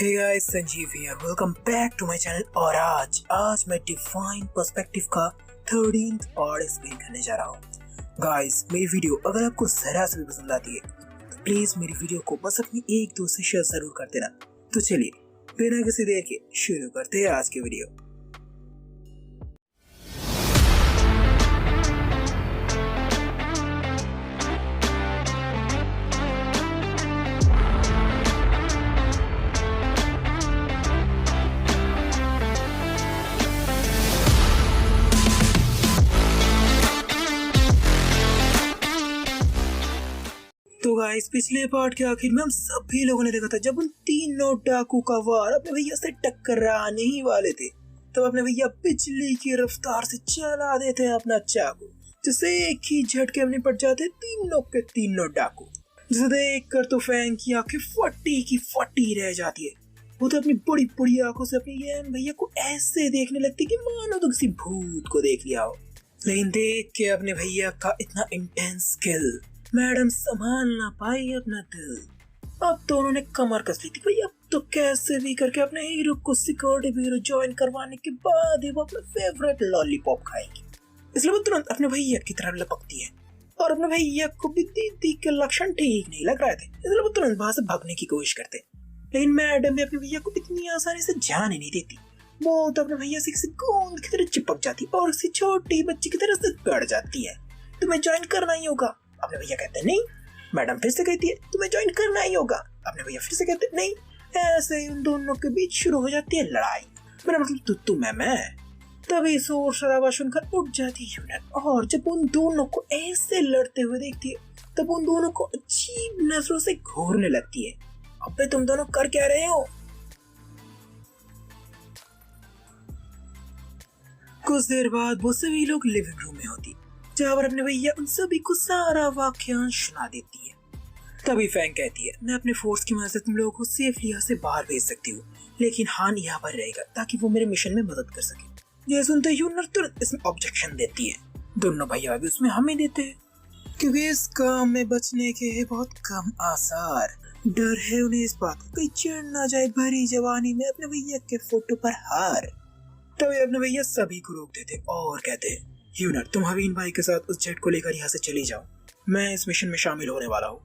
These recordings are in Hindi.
Hey guys, Sanjeev here. Welcome back to my channel. और आज मैं डिफाइन पर्सपेक्टिव का 13th पार्ट एक्सप्लेन करने जा रहा हूँ। गाइस, मेरी वीडियो अगर आपको जरा से भी पसंद आती है तो प्लीज मेरी वीडियो को बस अपनी एक दोस्त से शेयर जरूर कर देना। तो चलिए बिना किसी देर के शुरू करते हैं आज की वीडियो। तो गाइस, पिछले पार्ट के आखिर में हम सभी लोगों ने देखा था जब उन तीनों डाकू का वार अपने भैया से टकराने ही वाले थे, तब अपने भैया बिजली की रफ्तार से चला देते हैं अपना चाकू, जिससे एक ही झटके में निपट जाते तीनों के तीनों डाकू। जिसे देख कर तो फैंग की आंखें फटी की फटी रह जाती है। वो तो अपनी बड़ी बड़ी आंखों से अपने यन भैया को ऐसे देखने लगती कि मानो तो किसी भूत को देख लिया हो। लेकिन देख के अपने भैया का इतना इंटेंस स्किल मैडम संभाल ना पाई अपना दिल। अब तो उन्होंने कमर कस ली थी भाई, अब तो कैसे भी करके अपने हीरो को सिक्योरिटी ब्यूरो ज्वाइन करवाने के बाद ही वो अपना फेवरेट लॉलीपॉप खाएगी। इसलिए वो तुरंत अपने भैया की तरफ लपकती है और अपने भैया को भी दीदी के लक्षण ठीक नहीं लग रहे थे, इसलिए वो तुरंत वहां से भागने की कोशिश करते। लेकिन मैडम भी अपने भैया को इतनी आसानी से जाने नहीं देती। वो तो अपने भैया से किसी गोंद की तरह चिपक जाती और किसी छोटी बच्ची की तरह से पड़ जाती है। तुम्हें ज्वाइन करना ही होगा। अपने भैया कहते हैं नहीं। मैडम फिर से कहती है तुम्हें ज्वाइन करना ही होगा। अपने भैया फिर से कहते हैं नहीं। ऐसे ही उन दोनों के बीच शुरू हो जाती है लड़ाई। मेरा मतलब तू मैं। तभी शोर शराबा सुनकर उठ जाती है यूनिट, और जब उन दोनों को ऐसे लड़ते हुए देखती है तब उन दोनों को अजीब नजरों से घूरने लगती है। अबे तुम दोनों कर क्या रहे हो? कुछ देर बाद वो सभी लोग लिविंग रूम में होती, जहाँ पर अपने भैया उन सभी को सारा वाक्यांश सुना देती है। तभी फैंग कहती है मैं अपने फोर्स की मदद से तुम लोगों को सेफली यहाँ से बाहर भेज सकती हूँ, लेकिन हान यहाँ पर रहेगा ताकि वो मेरे मिशन में मदद कर सके। यह सुनते यूनर तुरंत इसमें ऑब्जेक्शन देती है। दोनों भैया भी उसमें हमें देते हैं, क्योंकि इस काम में बचने के है बहुत कम आसार। डर है उन्हें इस बात को कहीं चढ़ ना जाए भरी जवानी में अपने भैया के फोटो पर हार। तभी अपने भैया सभी को रोक देते और कहते यूनर तुम हवीन भाई के साथ उस जेट को लेकर यहाँ से चली जाओ, मैं इस मिशन में शामिल होने वाला हूँ।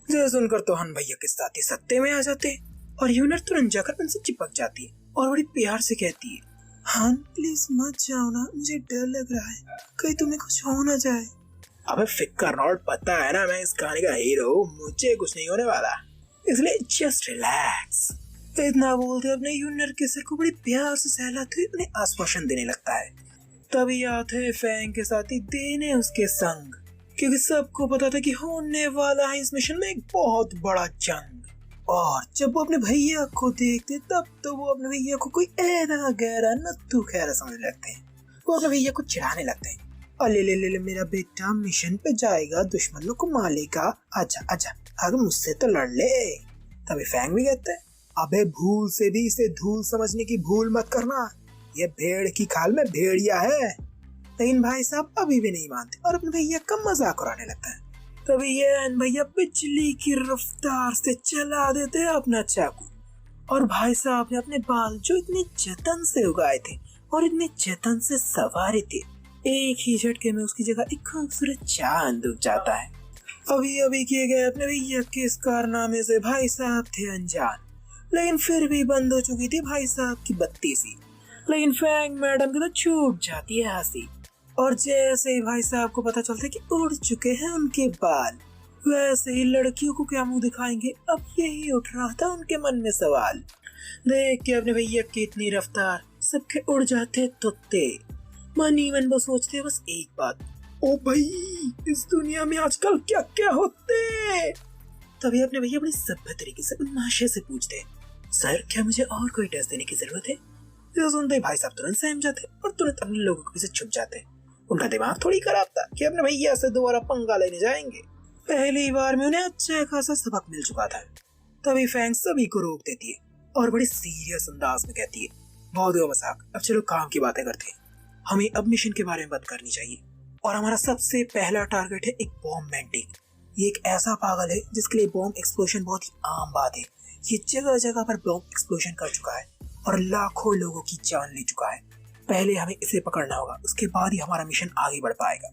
यह सुनकर तो हन भैया के साथ ही सत्ते में आ जाते और यूनर तुरंत जाकर उनसे चिपक जाती है और बड़ी प्यार से कहती है हन प्लीज मत जाओ ना, मुझे डर लग रहा है कहीं तुम्हें कुछ हो ना जाए। अबे फिक्र नॉट, पता है ना मैं इस कहानी का हीरो, मुझे कुछ नहीं होने वाला, इसलिए जस्ट रिलैक्स। इतना बोलते अपने यूनर के सिर को बड़ी प्यार से सहलाते हुए उन्हें आश्वासन देने लगता है। तभी आते फैंग के साथी देने उसके संग, क्योंकि सबको पता था कि होने वाला है इस मिशन में एक बहुत बड़ा जंग। और जब वो अपने भैया को देखते तब तो वो अपने भैया को कोई ऐरा गहरा नत्थु खैरा समझ लगते हैं। वो अपने भैया को चिढ़ाने लगते हैं और ले मेरा बेटा मिशन पे जाएगा, दुश्मनों को मारेगा, आजा आजा अगर मुझसे तो लड़ ले। तभी फैंग भी कहते हैं अबे भूल से भी इसे धूल समझने की भूल मत करना, ये भेड़ की खाल में भेड़िया है। लेकिन भाई साहब अभी भी नहीं मानते और अपने भैया का मजाक उड़ाने लगता है। तभी ये भैया बिजली की रफ्तार से चला देते हैं अपना चाकू, और भाई साहब ने अपने बाल जो इतने जतन से उगाए थे और इतने जतन से संवारे थे, एक ही झटके में उसकी जगह एक खूबसूरत चांद उग जाता है। अभी किए गए अपने भैया के इस कारनामे से भाई साहब थे अनजान, लेकिन फिर भी बंद हो चुकी थी भाई साहब की बत्ती सी। लेकिन फैंग मैडम की तो छूट जाती है हंसी, और जैसे ही भाई साहब को पता चलता है कि उड़ चुके हैं उनके बाल, वैसे ही लड़कियों को क्या मुंह दिखाएंगे, अब यही उठ रहा था उनके मन में सवाल। देख के अपने भैया की इतनी रफ्तार सबके उड़ जाते तुत्ते। मन ही मन वो सोचते बस एक बात, ओ भाई इस दुनिया में आजकल क्या क्या होते। तभी अपने भैया बड़ी सभ्य तरीके से उन माशे से पूछते सर क्या मुझे और कोई टेस्ट देने की जरूरत है? तो सुनते भाई साहब तुरंत सहम जाते और तुरंत अपने लोगों के पीछे छुप जाते। उनका दिमाग थोड़ी खराब था कि अपने भैया से दोबारा पंगा लेने जाएंगे। पहली बार में उन्हें अच्छा खासा सबक मिल चुका था। तभी फैंग सभी को रोक देती है और बड़ी सीरियस अंदाज में कहती है बहुत हुआ मजाक, अब चलो काम की बातें करते हैं। हमें अब मिशन के बारे में बात करनी चाहिए और हमारा सबसे पहला टारगेट है एक बॉम्ब मैंटिक। ये एक ऐसा पागल है जिसके लिए बॉम्ब एक्सप्लोजन बहुत ही आम बात है, ये जगह जगह पर बॉम्ब एक्सप्लोजन कर चुका है और लाखों लोगों की जान ले चुका है। पहले हमें इसे पकड़ना होगा, उसके बाद ही हमारा मिशन आगे बढ़ पाएगा।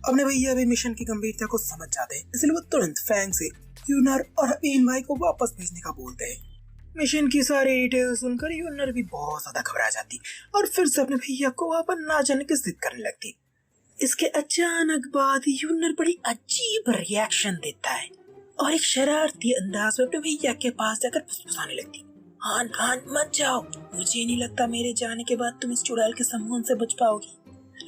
अपने भैया भी मिशन की गंभीरता को समझ जाते हैं, इसलिए वो तुरंत फैंग से यूनर और हबीन भाई को वापस भेजने का बोलते हैं। मिशन की सारी डिटेल सुनकर यूनर भी बहुत ज्यादा घबरा जाती और फिर से अपने भैया को वहाँ पर ना जाने की जिद करने लगती। इसके अचानक बाद यूनर बड़ी अजीब रिएक्शन देता है और एक शरारती अंदाज में अपने भैया के पास जाकर फुसफुसाने लगती। हान हान मत जाओ, मुझे नहीं लगता मेरे जाने के बाद तुम इस चुड़ैल के समूह से बच पाओगी।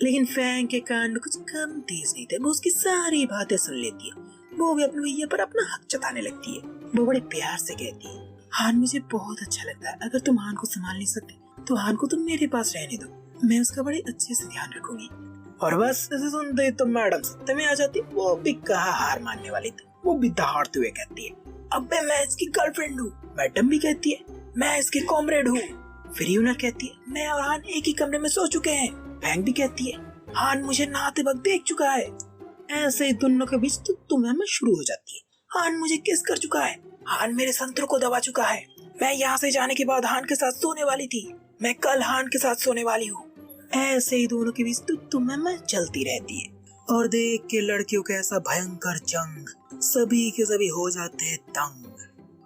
लेकिन फैंग के कान कुछ कम तेज नहीं थे, वो उसकी सारी बातें सुन लेती है। वो भी अपने भैया पर अपना हक जताने लगती है। वो बड़े प्यार से कहती है, हान मुझे बहुत अच्छा लगता है, अगर तुम हान को संभाल नहीं सकते तो हान को तुम मेरे पास रहने दो, मैं उसका बड़े अच्छे से ध्यान रखूंगी। और बस ऐसे सुनते तो मैडम सत्ते में आ जाती। वो भी कहा हार मानने वाली थी, वो भी दहाड़ते हुए कहती है, अबे मैं इसकी गर्लफ्रेंड हूँ। मैडम भी कहती है, मैं इसकी कॉमरेड हूँ। फिर यूनर कहती है, मैं और हान एक ही कमरे में सो चुके हैं। फैंग भी कहती है, हान मुझे नहाते वक्त देख चुका है। ऐसे ही दोनों के बीच तुम्हें शुरू हो जाती है। हान मुझे किस कर चुका है, हान मेरे संतरों को दबा चुका है। मैं यहाँ से जाने के बाद हान के साथ सोने वाली थी, मैं कल हान के साथ सोने वाली हूँ। ऐसे ही दोनों के बीच तुम्हें चलती रहती है। और देख के लड़कियों का ऐसा भयंकर जंग, सभी के सभी हो जाते हैं तंग।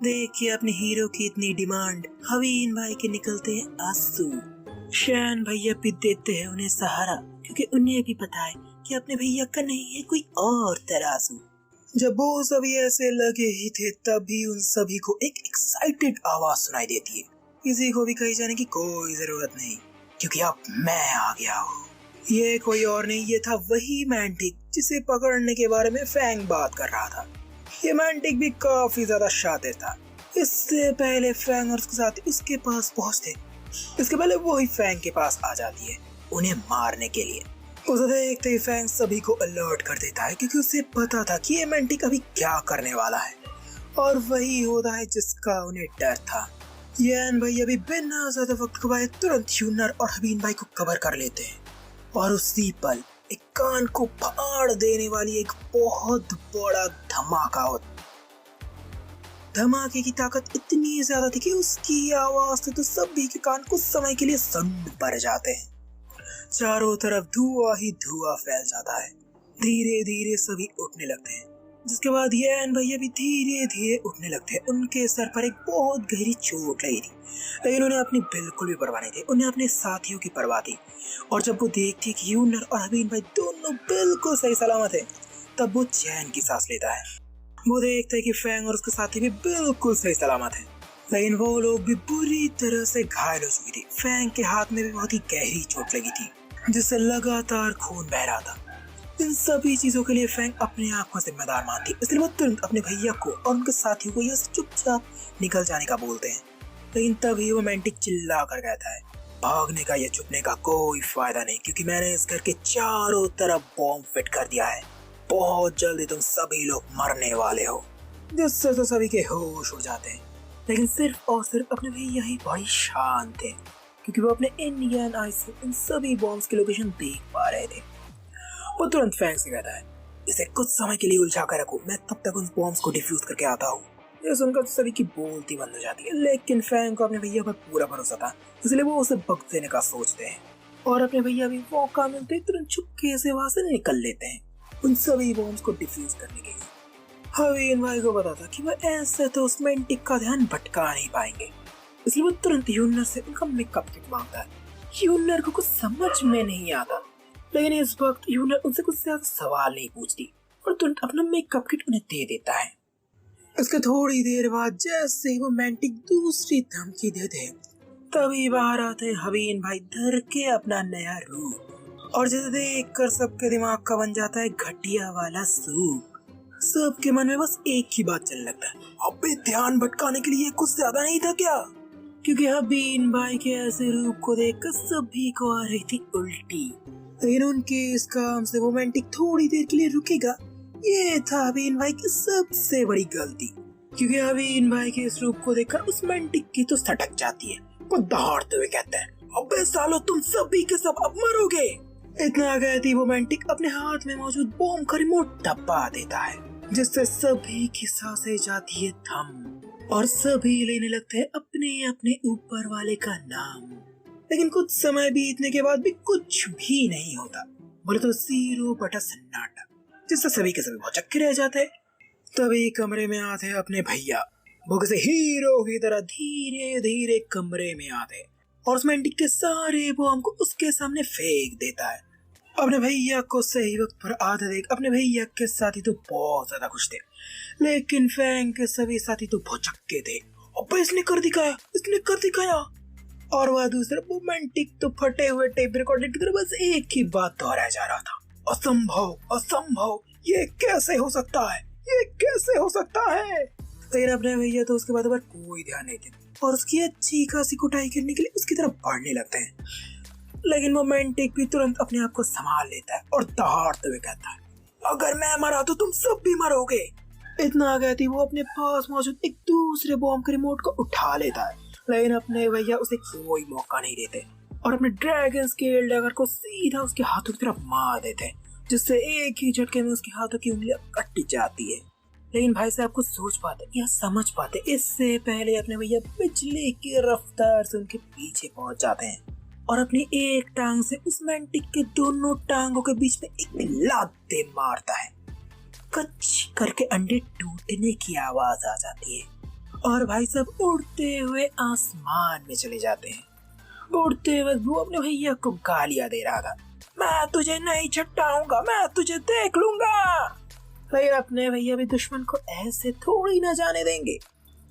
देख के अपने हीरो की इतनी डिमांड, हवीन भाई के निकलते हैं आंसू। शैन भैया भी देते हैं उन्हें सहारा, क्योंकि उन्हें भी पता है कि अपने भैया का नहीं है कोई और तराजू। जब वो सभी ऐसे लगे ही थे, तभी उन सभी को एक एक्साइटेड आवाज सुनाई देती है। किसी को भी कहीं जाने की कोई जरूरत नहीं, क्योंकि अब मैं आ गया हूँ। ये कोई और नहीं, ये था वही मैंटिक जिसे पकड़ने के बारे में फैंग बात कर रहा था। ये मैंटिक भी काफी ज्यादा शातिर था। इससे पहले फैंग और उसके साथी उसके पास पहुंचते, इसके पहले वो ही फैंग के पास आ जाती है उन्हें मारने के लिए। उसे देखते ही फैंग सभी को अलर्ट कर देता है, क्योंकि उसे पता था कि ये मैंटिक अभी क्या करने वाला है, और वही होता है जिसका उन्हें डर था। येन भैया भी बिना ज्यादा वक्त गवाए तुरंत यूनर और हबीन भाई को कवर कर लेते हैं, और उसी पल एक कान को फाड़ देने वाली एक बहुत बड़ा धमाका होता। धमाके की ताकत इतनी ज्यादा थी कि उसकी आवाज से तो सभी के कान कुछ समय के लिए सुन्न पड़ जाते हैं। चारों तरफ धुआं ही धुआं फैल जाता है। धीरे धीरे सभी उठने लगते हैं, जिसके बाद येन भैया भी धीरे धीरे उठने लगते हैं। उनके सर पर एक बहुत गहरी चोट लगी थी, लेकिन उन्हें अपनी बिल्कुल भी परवाह नहीं थी। उन्हें अपने साथियों की परवाह थी। और जब वो देखती कि यूनर और हबीन भाई दोनों बिल्कुल सही सलामत है, तब वो चैन की सांस लेता है। वो देखते है कि फैंग और उसके साथी भी बिल्कुल सही सलामत है, लेकिन वो लोग भी बुरी तरह से घायल हो चुकी थी। फैंग के हाथ में भी बहुत ही गहरी चोट लगी थी, जिससे लगातार खून बह रहा था। इन सभी चीजों के लिए फैंग अपने आप को जिम्मेदार मानती, इसलिए वो तुरंत अपने भैया को और उनके साथियों को यहाँ से चुपचाप निकल जाने का बोलते हैं। लेकिन तभी वो मैंटिक चिल्ला कर कहता है, भागने का या छुपने का कोई फायदा नहीं, क्योंकि मैंने इस घर के चारों तरफ बॉम्ब फिट कर दिया है। बहुत जल्दी तुम सभी लोग मरने वाले हो। जिससे तो सभी के होश उड़ जाते हैं, लेकिन सिर्फ और सिर्फ अपने भैया ही बड़ी शांत थे, क्योंकि वो अपने इंडियन आई से इन सभी बॉम्ब्स की लोकेशन देख पा रहे थे। वो तुरंत फैंग से कहता है, इसे कुछ समय के लिए उलझा कर रखो, मैं तब तक उन बॉम्ब्स को डिफ्यूज करके आता हूँ। ये सुनकर सभी की बोलती बंद हो जाती है, लेकिन फैंग को अपने भैया पर पूरा भरोसा था, इसलिए वो उसे वक्त देने का सोचते हैं। और अपने भैया भी मौका मिलते तुरंत चुपके से वहां से निकल लेते हैं उन सभी बॉम्ब्स को डिफ्यूज करने के लिए। हवीन भाई को पता था कि वह ऐसे तो उस मैंटिक का ध्यान भटका नहीं पाएंगे, इसलिए वो तुरंत यूनर से उनका मेकअप किट मांगता है। यूनर को कुछ समझ में नहीं आता, लेकिन इस वक्त यूनर उनसे कुछ ज्यादा सवाल नहीं पूछती और तुरंत अपना मेकअप किट उन्हें दे देता है। उसके थोड़ी देर बाद जैसे ही वो मैंटिक दूसरी धमकी देते हैं, तभी बाहर आते हैं हवीन भाई धर के अपना नया रूप, और जिसे देख कर सबके दिमाग का बन जाता है घटिया वाला सूप। सबके मन में बस एक ही बात चलने लगता है, अबे ध्यान भटकाने के लिए कुछ ज्यादा नहीं था क्या? क्योंकि हबीन भाई के ऐसे रूप को देखकर सभी को आ रही थी उल्टी। लेकिन उनके इस काम से वो मैंटिक थोड़ी देर के लिए रुकेगा, ये था हबीन भाई की सबसे बड़ी गलती। क्योंकि हबीन भाई के इस रूप को देखकर उस मैंटिक की तो सटक जाती है। वो दहाड़ते हुए कहते हैं, अबे सालो तुम सभी के सब अब मरोगे। इतना कहती वो मैंटिक अपने हाथ में मौजूद बॉम्ब का रिमोट दबा देता है, जिससे सभी की सांसें जाती है थम। और सभी लेने लगते हैं अपने अपने ऊपर वाले का नाम। लेकिन कुछ समय बीतने के बाद भी कुछ भी नहीं होता। बोले तो 0 बटा सन्नाटा, जिससे सभी के सभी भौचक्के रह जाते। तभी कमरे में आते अपने भैया, वो किसी हीरो की तरह धीरे धीरे कमरे में आते और उस मेंटिक के सारे बॉम्ब को उसके सामने फेंक देता है। अपने भैया को सही वक्त पर आते देख अपने भैया के साथी तो बहुत ज्यादा खुश थे, लेकिन फैंग के सभी साथी तो भौचक्के थे। अबे इसने कर दिखाया। और वह दूसरा मोमेंटिक तो फटे हुए टेप रिकॉर्डर की तरह बस एक ही बात दोहराया जा रहा था, असंभव, ये कैसे हो सकता है। लेकिन अपने भैया तो उसके बाद कोई ध्यान नहीं देते और उसकी अच्छी खासी कुटाई करने के लिए उसकी तरफ बढ़ने लगते हैं। लेकिन मोमेंटिक भी तुरंत अपने आप को संभाल लेता है और दहाड़ते हुए कहता है, अगर मैं मरा तो तुम सब भी मरोगे। इतना कहती वो अपने पास मौजूद एक दूसरे बॉम्ब के रिमोट को उठा लेता है, लेकिन अपने भैया उसे कोई मौका नहीं देते और अपने ड्रैगन स्केल डैगर को सीधा उसके हाथों की तरफ मार देते, जिससे एक ही झटके में उसके हाथों की उंगलियां कट जाती है। लेकिन भाई साहब कुछ सोच पाते या समझ पाते इससे पहले अपने भैया बिजली की रफ्तार से उनके पीछे पहुंच जाते हैं और अपनी एक टांग से उस मेंटिक के दोनों टांगों के बीच में एक लात मारता है। कच करके अंडे टूटने की आवाज आ जाती है और भाई साहब उड़ते हुए आसमान में चले जाते हैं। उड़ते वक्त वो अपने भैया को गालियां दे रहा था, मैं तुझे नहीं छटाऊंगा, मैं तुझे देख लूंगा। लेकिन अपने भैया भी दुश्मन को ऐसे थोड़ी ना जाने देंगे।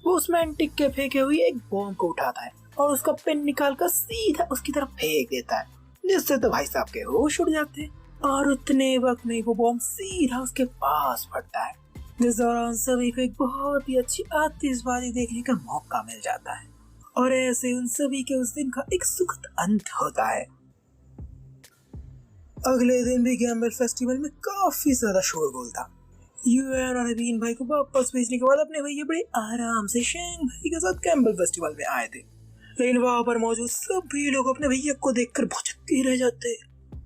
वो उस मेंटिक के फेंके हुए एक बॉम्ब को उठाता है और उसका पिन निकालकर सीधा उसकी तरफ फेंक देता है, जिससे तो भाई साहब के होश उड़ जाते हैं और उतने वक्त में वो बॉम्ब सीधा उसके पास फटता है, जिस दौरान सभी को एक बहुत ही अच्छी आतिशबाजी देखने का मौका मिल जाता है और ऐसे उन सभी के उस दिन का एक सुखद अंत होता है। अगले दिन भी गैम्बल फेस्टिवल में काफी ज्यादा शोरगुल था। यूएन और अबीन भाई को वापस भेजने के बाद अपने भैया बड़े आराम से शेंग भाई के साथ गैम्बल फेस्टिवल में आए थे, लेकिन वहां पर मौजूद सभी लोग अपने भैया को देखकर भौचक्के रह जाते।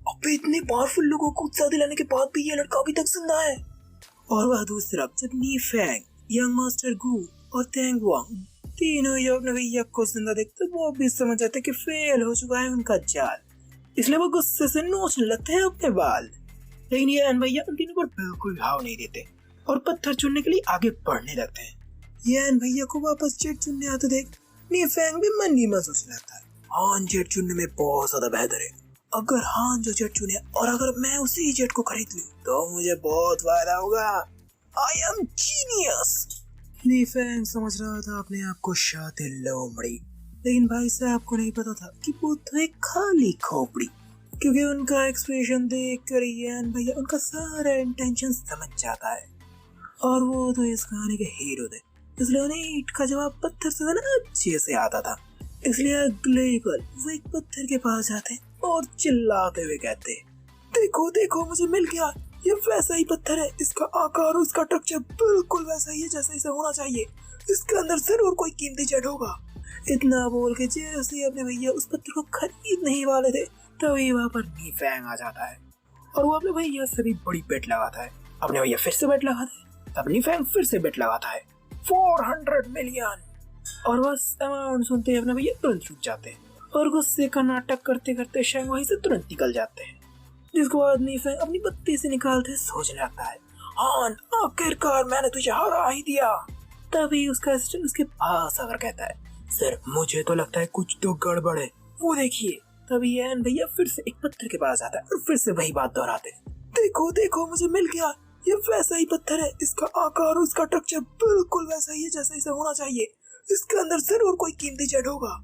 अबे इतने पावरफुल लोगों को उत्साह दिलाने के बाद भी ये लड़का अभी तक जिंदा है। और वह दूसरा जब नी फैंग, यंग मास्टर गू और तेंग वांग तीनों ही अपने भैया को जिंदा देखते वो भी समझ जाते कि फेल हो चुका है उनका जाल, इसलिए वो गुस्से से नोचने लगते हैं अपने बाल। लेकिन ये अन भैया उन तीनों पर बिल्कुल भाव नहीं देते और पत्थर चुनने के लिए आगे बढ़ने लगते हैं। ये अन भैया को वापस जेट चुनने आते देख नी फैंग भी मन ही मन सोचने लगता है, हान जेट चुनने में बहुत ज्यादा बेहतर है। अगर हान जो जेट चुने और अगर मैं उसी जेट को खरीद लूं तो मुझे बहुत फायदा होगा। I am genius. नी फैंग समझ रहा था अपने आप को शातिर लोमड़ी, लेकिन भाई साहब को नहीं पता था कि वो तो एक खाली खोपड़ी, क्योंकि उनका एक्सप्रेशन देख कर यान भैया उनका सारा इंटेंशन समझ जाता है और वो तो इस कहानी के हीरो थे, इसलिए उन्हें ईंट का जवाब पत्थर से देना अच्छे से आता था। इसलिए अगले पल वो एक पत्थर के पास जाते और चिल्लाते हुए कहते, देखो देखो मुझे मिल गया, ये वैसा ही पत्थर है, इसका आकार और इसका स्ट्रक्चर बिल्कुल वैसा ही है जैसा इसे होना चाहिए, इसके अंदर जरूर कोई कीमती जेट होगा। इतना बोल के जैसे ही अपने भैया उस पत्थर को खरीदने ही वाले थे तभी वहाँ पर नी फैंग आ जाता है और वो अपने भैया से भी बड़ी बेट लगाता है। अपने भैया फिर से बेट लगाते हैं, तब नी फैंग फिर से बेट लगाता है 400 मिलियन और बस अमाउंट सुनते ही अपने भैया तुरंत रुक जाते हैं और गुस्से का नाटक करते करते शेंग वहीं से तुरंत निकल जाते हैं, जिसको बाद नी फैंग अपनी बत्ती से निकालते सोचने लगता है, हान आखिरकार मैंने तुझे हरा ही दिया। तभी उसका असिस्टेंट उसके पास आकर कहता है, सर मुझे तो लगता है कुछ तो गड़बड़ है, वो देखिए। तभी एन भैया फिर से एक पत्थर के पास आता है और फिर से वही बात दोहराते हैं, देखो देखो मुझे मिल गया, ये वैसा ही पत्थर है, इसका आकार और इसका स्ट्रक्चर बिल्कुल वैसा ही है जैसा इसे होना चाहिए, इसके अंदर जरूर कोई कीमती जेट होगा।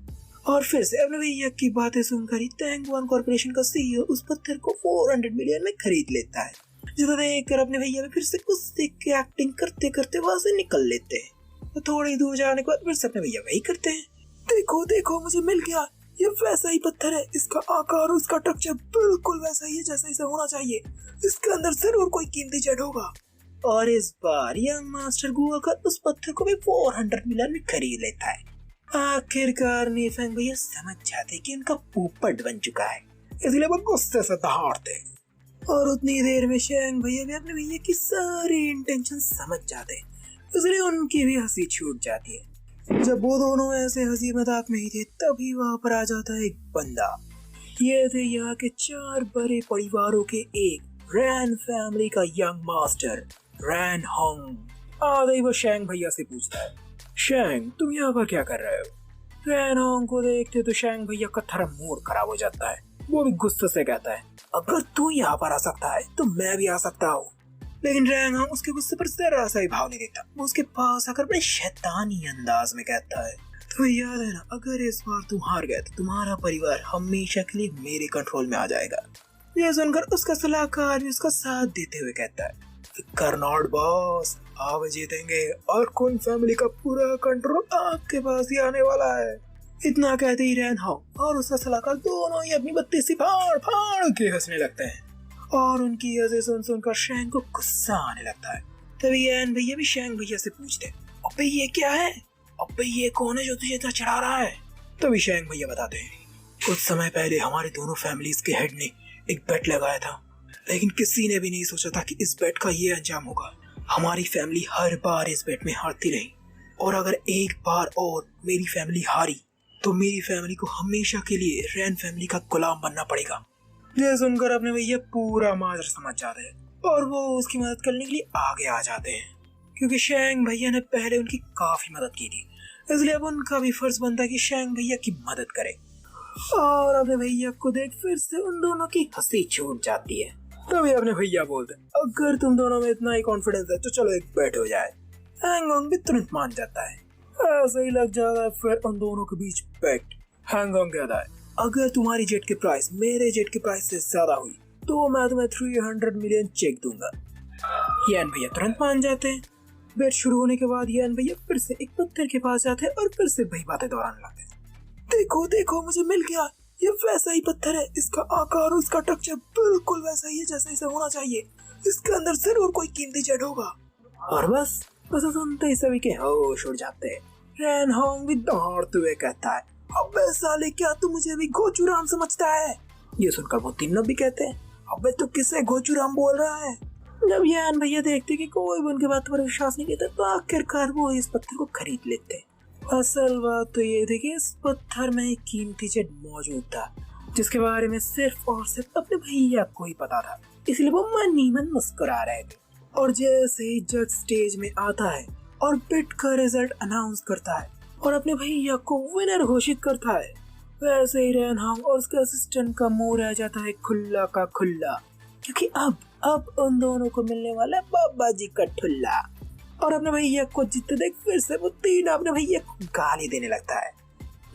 और फिर से अपने भैया की बातें सुनकर ही तेंग वांग कॉर्पोरेशन का सीईओ उस पत्थर को 400 मिलियन में खरीद लेता है, जिसे देखकर अपने भैया भी फिर से गुस्से की एक्टिंग करते करते वहां से निकल लेते हैं। तो थोड़ी दूर जाने के बाद फिर से अपने भैया वही करते हैं, देखो देखो मुझे मिल गया, ये वैसा ही पत्थर है, इसका आकार और इसका स्ट्रक्चर बिल्कुल वैसा ही है जैसा इसे होना चाहिए, इसके अंदर जरूर कोई कीमती जेट होगा। और इस बार यंग मास्टर गू आकर उस पत्थर को भी 400 मिलियन में खरीद लेता है। आखिरकार नी फैंग भैया समझ जाते कि उनका पोपट बन चुका है, इसलिए वो गुस्से से दहाड़ते और उतनी देर में शेंग भैया भी अपने भैया की सारी इंटेंशन समझ जाते, इसलिए उनकी भी हंसी छूट जाती है जब वो दोनों ऐसे हंसी मजाक में ही थे तभी वहां पर आ जाता है एक बंदा। ये थे यहाँ के 4 बड़े परिवारों के एक रैन फैमिली का यंग मास्टर रैन होंग। आते ही वो शैंग भैया से पूछता है, शैंग तुम यहाँ पर क्या कर रहे हो? रैन होंग को देखते तो शैंग भैया का थोड़ा मूड खराब हो जाता है। वो भी गुस्से से कहता है, अगर तू यहाँ पर आ सकता है तो मैं भी आ सकता हूँ। लेकिन रैन होंग उसके गुस्से पर जरा सा ही भाव नहीं देता। वो उसके पास आकर बड़े शैतानी अंदाज में कहता है, तो याद है ना, अगर इस बार तुम हार गए तो तुम्हारा परिवार हमेशा के लिए मेरे कंट्रोल में आ जाएगा। यह सुनकर उसका सलाहकार भी उसका साथ देते हुए कहता है, कर्नॉट बॉस, आप जीतेंगे और कुन फैमिली का पूरा कंट्रोल आपके पास ही आने वाला है। इतना कहते ही रैन होंग और उसका सलाहकार दोनों ही अपनी बत्ती से फाड़ फाड़ के हंसने लगते हैं और उनकी हंसी सुनकर शैंग को गुस्सा आने लगता है। तभी रैन भैया भी शैंग भैया से पूछते, अबे ये क्या है? अबे ये कौन है जो तुझे इतना चढ़ा रहा है? तभी शैंग भैया बताते हैं, कुछ समय पहले हमारे दोनों फैमिलीज के हेड ने एक बेट लगाया था, लेकिन किसी ने भी नहीं सोचा था कि इस बेट का ये अंजाम होगा। हमारी फैमिली हर बार इस बेट में हारती रही और अगर एक बार और मेरी फैमिली हारी तो मेरी फैमिली को हमेशा के लिए रैन फैमिली का गुलाम बनना पड़ेगा। यह सुनकर अपने भैया पूरा माजरा समझ जाते हैं और वो उसकी मदद करने के लिए आगे आ जाते हैं, क्योंकि शैंग भैया ने पहले उनकी काफी मदद की थी, इसलिए अब उनका भी फर्ज बनता है कि शैंग भैया की मदद करे। और अपने भैया को देख फिर से उन दोनों की हंसी छूट जाती है। तभी अपने भैया बोलते, अगर तुम दोनों में इतना ही कॉन्फिडेंस है तो चलो एक बैट हो जाए। हैंगऑंग भी तुरंत मान जाता है। ऐसे ही लग जाता है फिर उन दोनों के बीच बैट। हैंगऑंग कहता है, अगर तुम्हारी जेट की प्राइस मेरे जेट की प्राइस से ज्यादा हुई तो मैं तुम्हें 300 मिलियन चेक दूंगा। यान भैया तुरंत मान जाते हैं। बैट शुरू होने के बाद यान भैया फिर से एक पत्थर के पास जाते हैं और फिर से वही बातें दोहराने लगते हैं। देखो देखो मुझे मिल गया, ये वैसा ही पत्थर है, इसका आकार और इसका टेक्सचर बिल्कुल वैसा ही है जैसा इसे होना चाहिए, इसके अंदर जरूर कोई कीमती जेट होगा। और बस सुनते ही सभी के होश उड़ जाते हैं। रैन होंग भी दौड़ते हुए कहता है, अबे साले क्या तू मुझे भी गोचुराम समझता है? ये सुनकर वो तीनों भी कहते हैं, अबे तू किसे गोचुराम बोल रहा है? जब यान भैया देखते कि कोई भी उनके बात पर विश्वास नहीं करता तो आखिरकार वो इस पत्थर को खरीद लेते। असल बात तो ये थी कि इस पत्थर में एक कीमती जेट मौजूद था जिसके बारे में सिर्फ और सिर्फ अपने भैया को ही पता था, इसलिए वो मन ही मन मुस्कुरा रहे थे। और जैसे ही जज स्टेज में आता है और बेट का रिजल्ट अनाउंस करता है और अपने भैया को विनर घोषित करता है, वैसे ही रैन होंग और उसके असिस्टेंट का मुंह रह जाता है खुल्ला का खुल्ला, क्योंकि अब उन दोनों को मिलने वाला है बाबा जी का ठुल्ला। और अपने भैया को जीतते देख फिर से वो तीन अपने भैया को गाली देने लगता है।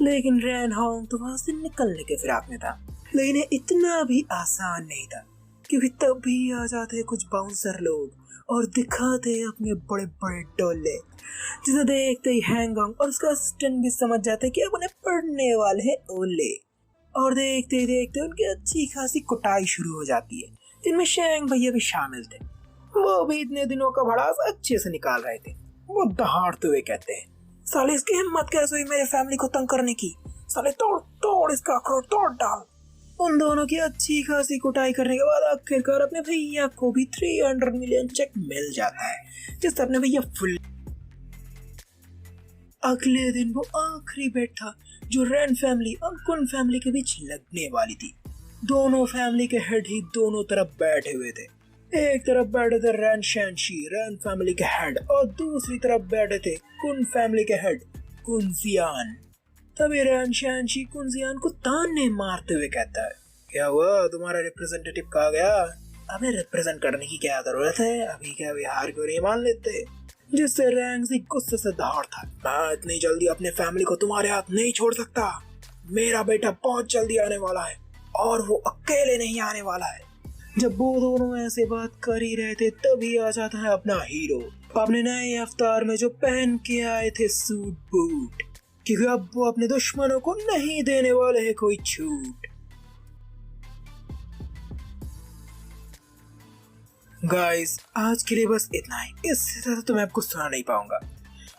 लेकिन रैन होंग तो वहां से निकलने के फिराक में था, लेकिन ये इतना भी आसान नहीं था, क्योंकि तब भी आ जाते कुछ बाउंसर लोग और दिखाते अपने बड़े बड़े डोले, जिसे देखते ही हैंगऑंग और उसका असिस्टेंट भी समझ जाते कि अब उन्हें पड़ने वाले हैं ओले। और देखते ही देखते उनकी अच्छी खासी कुटाई शुरू हो जाती है, जिनमें शैंग भैया भी शामिल थे। वो भी इतने दिनों का भड़ास अच्छे से निकाल रहे थे। वो दहाड़ते हुए कहते हैं, साले इसकी हिम्मत कैसे हुई मेरे फैमिली को तंग करने की, साले तोड़ तोड़ इसका अखरोट तोड़ डाल। उन दोनों की अच्छी खासी कुटाई करने के बाद आखिरकार अपने भैया को भी 300 मिलियन चेक मिल जाता है, जिससे अपने भैया फुल। अगले दिन वो आखिरी बेट था जो रैन फैमिली और कुन फैमिली के बीच लगने वाली थी। दोनों फैमिली के हेड ही दोनों तरफ बैठे हुए थे। एक तरफ बैठे थे रैन शैनशी, रैन फैमिली के हेड, और दूसरी तरफ बैठे थे कुन फैमिली के हेड कुनजियान। तभी रैन शैनशी कुनजियान को ताने मारते हुए कहता है, क्या हुआ, तुम्हारा रिप्रेजेंटेटिव कहा गया? हमें रिप्रेजेंट करने की क्या जरूरत है, अभी क्या बिहार क्यों नहीं मान लेते? जिससे रैंग सी गुस्से से दहाड़ था, मैं इतनी जल्दी अपने फैमिली को तुम्हारे हाथ नहीं छोड़ सकता। मेरा बेटा बहुत जल्दी आने वाला है और वो अकेले नहीं आने वाला है। जब वो दोनों ऐसे बात कर ही रहे थे तभी आ जाता है अपना हीरो अपने नए अवतार में, जो पहन के आए थे सूट बूट, क्योंकि अब वो अपने दुश्मनों को नहीं देने वाले हैं कोई छूट। गाइस आज के लिए बस इतना ही, इससे ज्यादा तो मैं आपको सुना नहीं पाऊंगा।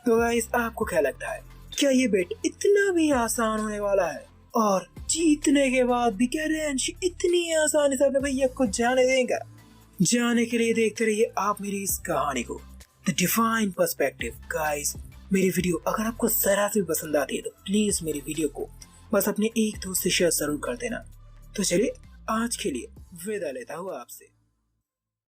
तो गाइस आपको क्या लगता है, क्या ये बेट इतना भी आसान होने वाला है? और जीतने के बाद भी क्या रैंशी इतनी आसानी से अपने भैया को जाने देगा? जाने के लिए देखते रहिए आप मेरी इस कहानी को द डिवाइन पर्सपेक्टिव। गाइस मेरी वीडियो अगर आपको जरा से भी पसंद आती है तो प्लीज मेरी वीडियो को बस अपने एक दोस्त से शेयर जरूर कर देना। तो चलिए आज के लिए विदा लेता हूँ आपसे।